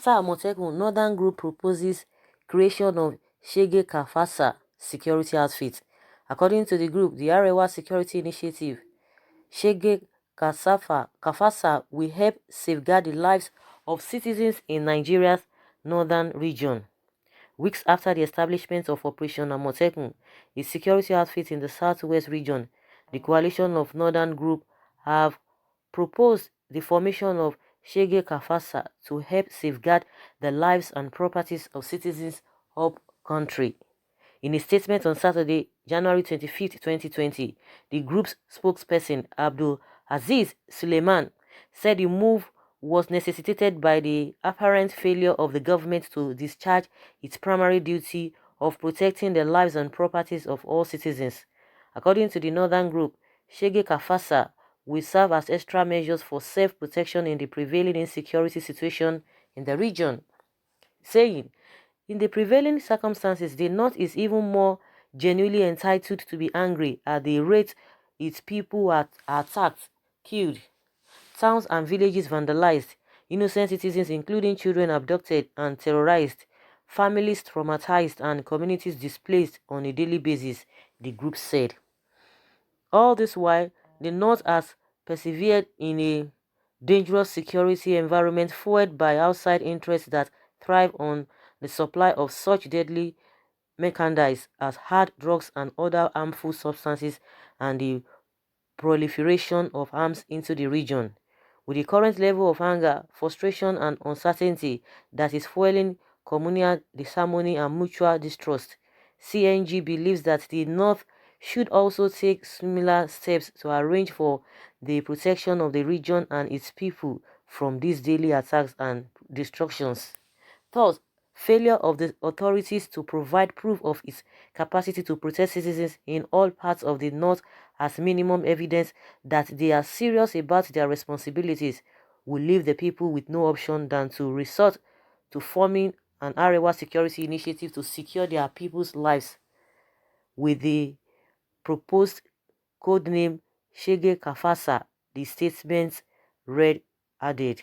After Amotekun, Northern Group proposes creation of Shege-Ka-Fasa security outfit. According to the group, the Arewa Security Initiative, Shege-Ka-Fasa will help safeguard the lives of citizens in Nigeria's northern region. Weeks after the establishment of Operation Amotekun, a security outfit in the southwest region, the coalition of Northern Group have proposed the formation of Shege-Ka-Fasa to help safeguard the lives and properties of citizens of country. In a statement on Saturday, January 25th, 2020, the group's spokesperson, Abdul Aziz Suleiman, said the move was necessitated by the apparent failure of the government to discharge its primary duty of protecting the lives and properties of all citizens. According to the Northern Group, Shege-Ka-Fasa will serve as extra measures for self-protection in the prevailing insecurity situation in the region, saying, in the prevailing circumstances, the North is even more genuinely entitled to be angry at the rate its people are attacked, killed, towns and villages vandalized, innocent citizens including children abducted and terrorized, families traumatized and communities displaced on a daily basis, the group said. All this while, the North has persevered in a dangerous security environment fueled by outside interests that thrive on the supply of such deadly merchandise as hard drugs and other harmful substances and the proliferation of arms into the region. With the current level of anger, frustration and uncertainty that is fueling communal disharmony and mutual distrust, CNG believes that the North should also take similar steps to arrange for the protection of the region and its people from these daily attacks and destructions. Thus, failure of the authorities to provide proof of its capacity to protect citizens in all parts of the North as minimum evidence that they are serious about their responsibilities will leave the people with no option than to resort to forming an Arewa security initiative to secure their people's lives with the proposed codename Shege-Ka-Fasa, the statement read added.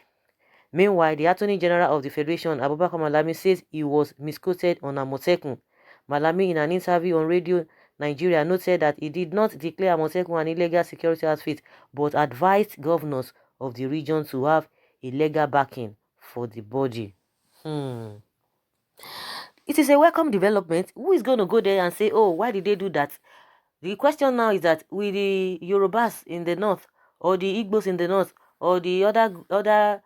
Meanwhile, the Attorney General of the Federation, Abubakar Malami, says he was misquoted on Amotekun. Malami, in an interview on Radio Nigeria, noted that he did not declare Amotekun an illegal security outfit, but advised governors of the region to have a legal backing for the body. It is a welcome development. Who is going to go there and say, oh, why did they do that? The question now is that with the Yorubas in the north, or the Igbos in the north, or the other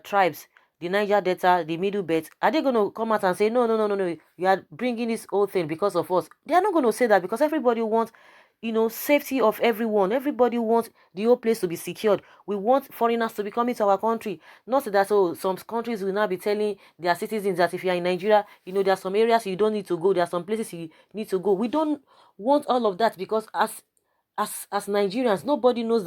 tribes, the Niger Delta, the Middle Belt, are they going to come out and say, no, no, no, no, no, you are bringing this whole thing because of us? They are not going to say that because everybody wants, safety of everyone. Everybody wants the whole place to be secured. We want foreigners to be coming to our country. Not that, some countries will now be telling their citizens that if you are in Nigeria, there are some areas you don't need to go. There are some places you need to go. We don't want all of that because as Nigerians, nobody knows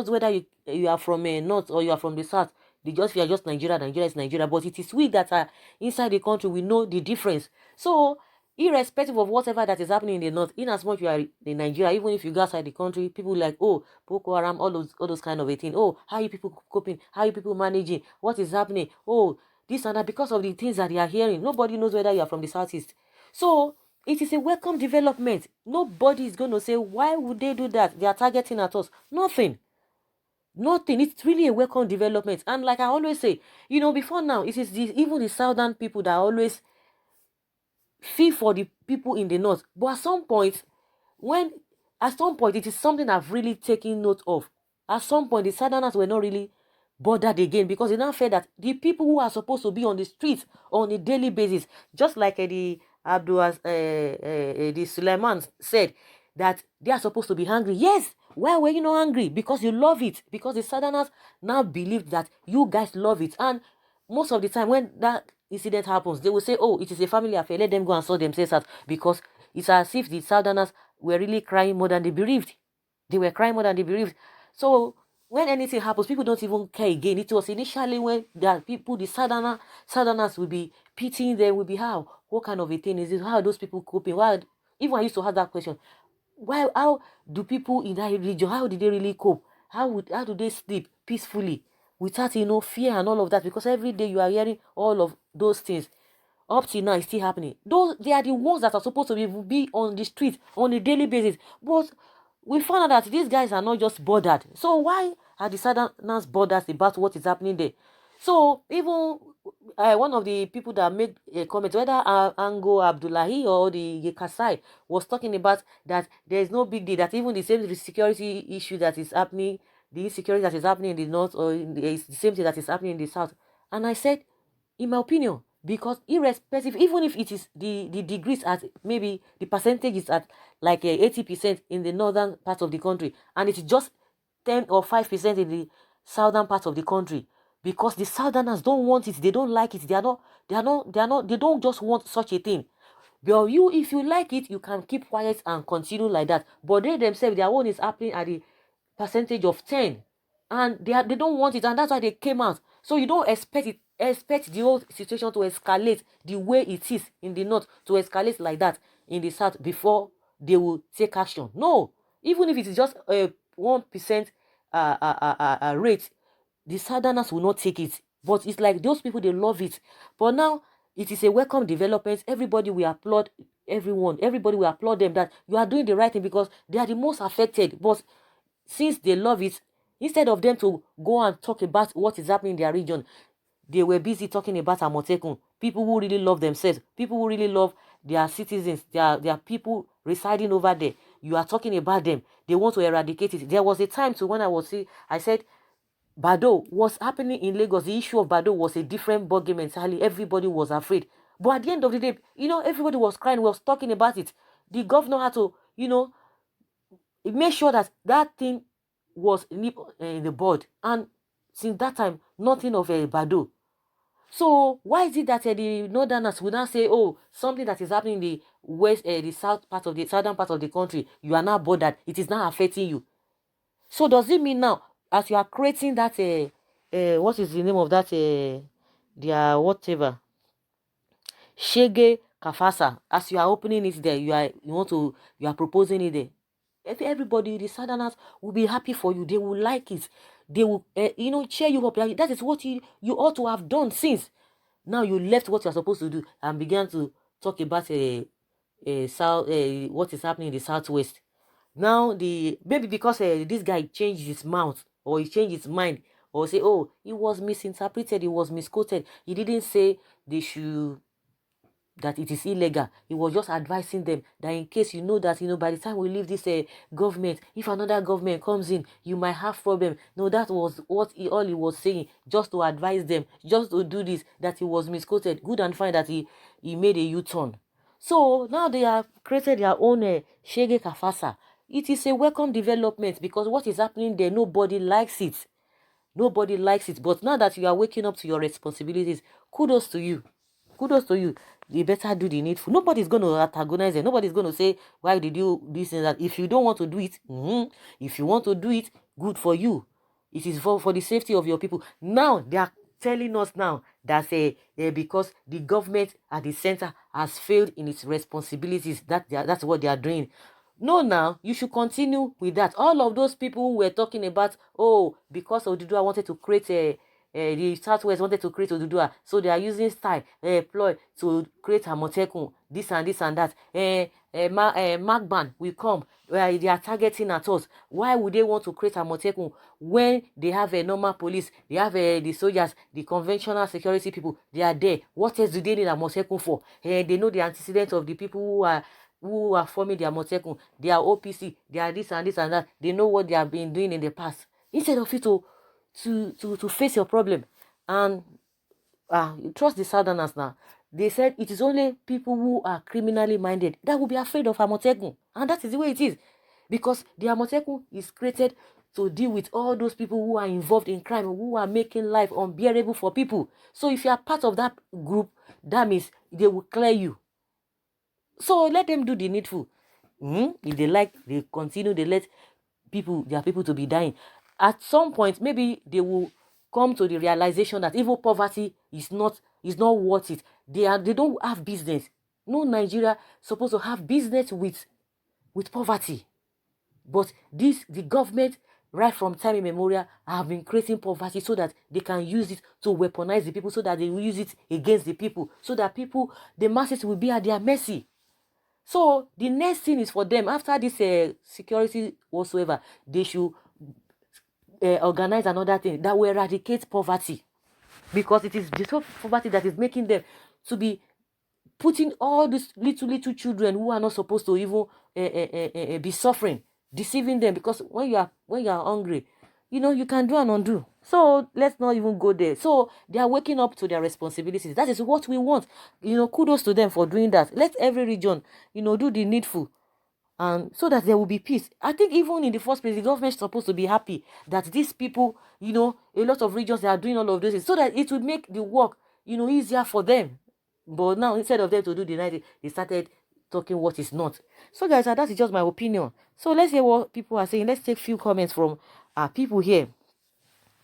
whether you are from north or you are from the south. If you are just Nigeria is Nigeria. But it is we that are inside the country, we know the difference. So irrespective of whatever that is happening in the north, in as much you are in Nigeria, even if you go outside the country, people like, oh, Boko Haram, all those kind of a thing. Oh, how are you people coping? How are you people managing? What is happening? Oh, this and that, because of the things that they are hearing. Nobody knows whether you are from the southeast. So it is a welcome development. Nobody is going to say, why would they do that? They are targeting at us. Nothing. It's really a welcome development. And like I always say, before now, it is even the southern people that always feel for the people in the north. But at some point, it is something I've really taken note of. At some point, the southerners were not really bothered again because they now felt that the people who are supposed to be on the streets on a daily basis, just like the Suleiman said, that they are supposed to be hungry. Yes, why were you not hungry? Because you love it. Because the southerners now believe that you guys love it. And most of the time when that incident happens, they will say, oh, it is a family affair, let them go and sort themselves out, because it's as if the southerners were really crying more than the bereaved. They were crying more than the bereaved. So when anything happens, people don't even care again. It was initially when the southerners will be pitying them, will be, how, what kind of a thing is this? How are those people coping? Why? Even I used to have that question. How do people in that region, how did they really cope? How do they sleep peacefully? without, fear and all of that, because every day you are hearing all of those things. Up till now, it's still happening. Those, they are the ones that are supposed to be on the street on a daily basis. But we found out that these guys are not just bothered. So why are the Southerners bothered about what is happening there? So even one of the people that made a comment, whether Ango Abdullahi or the Yekasai, was talking about that there is no big deal, that even the same security issue that is happening, the insecurity that is happening in the north, or it's the same thing that is happening in the south. And I said, in my opinion, because irrespective, even if it is the degrees at, maybe the percentage is at like 80% in the northern part of the country, and it's just 10 or 5% in the southern part of the country, because the southerners don't want it, they don't like it, they don't just want such a thing. But you, if you like it, you can keep quiet and continue like that. But they themselves, their own is happening at the percentage of 10, and they don't want it, and that's why they came out. So you don't expect the whole situation to escalate the way it is in the north, to escalate like that in the south before they will take action. No, even if it is just a 1% rate, the southerners will not take it. But it's like those people, they love it. But now it is a welcome development. Everybody will applaud everyone. Everybody will applaud them that you are doing the right thing, because they are the most affected. But since they love it, instead of them to go and talk about what is happening in their region, they were busy talking about Amotekun. People who really love themselves, people who really love their citizens, their people residing over there. You are talking about them. They want to eradicate it. There was a time to when I said Bado was happening in Lagos. The issue of Bado was a different ballgame entirely. Everybody was afraid. But at the end of the day, everybody was crying, was talking about it. The governor had to, make sure that that thing was in the board. And since that time, nothing of a Bado. So why is it that the northerners will now say, oh, something that is happening in the west, the southern part of the country, you are now bothered, it is now affecting you? So does it mean now, as you are creating that, what is the name of that, their whatever, Shege-Ka-Fasa, as you are opening it there, you are proposing it there, everybody, the southerners will be happy for you. They will like it. They will, cheer you up. That is what you ought to have done since. Now you left what you're supposed to do and began to talk about what is happening in the southwest. Now maybe because this guy changed his mouth, or he changed his mind, or say, oh, he was misinterpreted, he was misquoted. He didn't say they should, that it is illegal. He was just advising them that in case that by the time we leave this government, if another government comes in, you might have problem. No, that was what all he was saying, just to advise them, just to do this, that he was misquoted. Good and fine that he made a U-turn. So now they have created their own Shege-Ka-Fasa. It is a welcome development, because what is happening there, nobody likes it. Nobody likes it. But now that you are waking up to your responsibilities, kudos to you. Kudos to you. You better do the needful. Nobody's going to antagonize it. Nobody's going to say, why did you do this and that? If you don't want to do it, if you want to do it, good for you. It is for the safety of your people. Now, they are telling us now that because the government at the center has failed in its responsibilities, that's what they are doing. No, now you should continue with that. All of those people who were talking about, oh, because Oduduwa wanted to create the Southwest wanted to create Oduduwa, so they are using style, ploy to create Amotekun, this and that. Magban will come, they are targeting at us. Why would they want to create Amotekun when they have a normal police, they have the soldiers, the conventional security people, they are there? What else do they need Amotekun for? They know the antecedents of the people who are forming the Amotekun. They are OPC, they are this and that. They know what they have been doing in the past. Instead of you to face your problem. And trust the southerners now. They said it is only people who are criminally minded that will be afraid of Amotekun. And that is the way it is. Because the Amotekun is created to deal with all those people who are involved in crime, who are making life unbearable for people. So if you are part of that group, that means they will clear you. So let them do the needful. If they like, they continue, they let their people to be dying. At some point, maybe they will come to the realization that even poverty is not worth it. They don't have business. No Nigeria supposed to have business with poverty. But the government right from time immemorial, have been creating poverty so that they can use it to weaponize the people, so that they will use it against the people, so that people, the masses, will be at their mercy. So the next thing is for them, after this security whatsoever, they should organize another thing that will eradicate poverty, because it is the poverty that is making them to be putting all these little children who are not supposed to even be suffering, deceiving them, because when you are hungry, you can do and undo. So let's not even go there. So they are waking up to their responsibilities. That is what we want. Kudos to them for doing that. Let every region do the needful, and so that there will be peace. I think even in the first place, the government is supposed to be happy that these people, a lot of regions, they are doing all of this, so that it would make the work, easier for them. But now, instead of them to do the 90, they started talking what is not. So guys, that is just my opinion. So let's hear what people are saying. Let's take few comments from people here.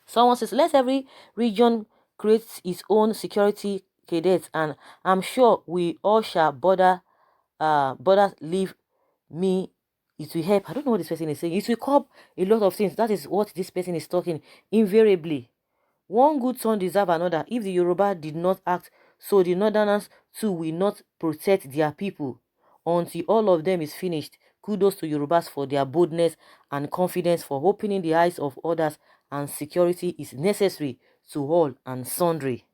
Someone says, let every region create its own security cadets, and I'm sure we all shall bother leave me. It will help. I don't know what this person is saying. It will curb a lot of things. That is what this person is talking. Invariably, one good son deserve another. If the Yoruba did not act, so the Northerners too will not protect their people until all of them is finished. Kudos to Yorubas for their boldness and confidence, for opening the eyes of others, and security is necessary to all and sundry.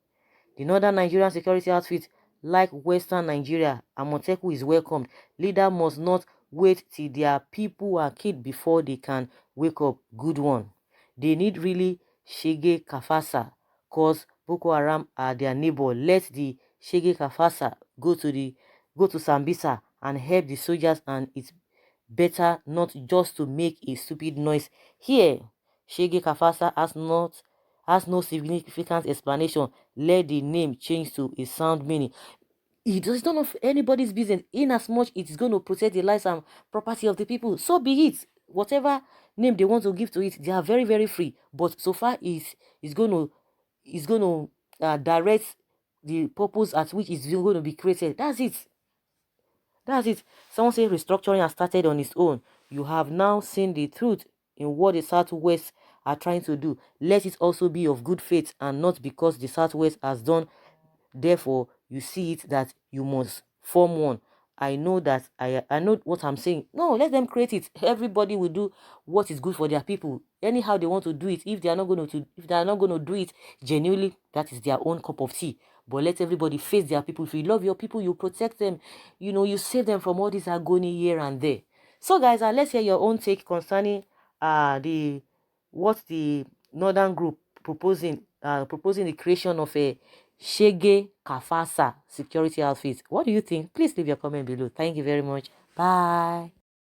The Northern Nigerian security outfit, like Western Nigeria, Amotekun is welcomed. Leader must not wait till their people are killed before they can wake up. Good one. They need really Shege-Ka-Fasa, cause Boko Haram are their neighbor. Let the Shege-Ka-Fasa go to Sambisa and help the soldiers, and it's better not just to make a stupid noise here. Shege-Ka-Fasa has no significant explanation. Let the name change to a sound meaning. It is none of anybody's business, in as much it is going to protect the lives and property of the people. So be it. Whatever name they want to give to it, they are very, very free. But so far is going to direct the purpose at which it's going to be created. That's it. That's it. Someone say restructuring has started on its own. You have now seen the truth in what the Southwest are trying to do. Let it also be of good faith, and not because the Southwest has done, therefore you see it that you must form one. I know that I know what I'm saying. No, let them create it. Everybody will do what is good for their people. Anyhow they want to do it. If they are not going to do it genuinely, that is their own cup of tea. But let everybody face their people. If you love your people, you protect them. You save them from all this agony here and there. So guys, let's hear your own take concerning the what the Northern group proposing the creation of a Shege-Ka-Fasa security outfit. What do you think? Please leave your comment below. Thank you very much. Bye.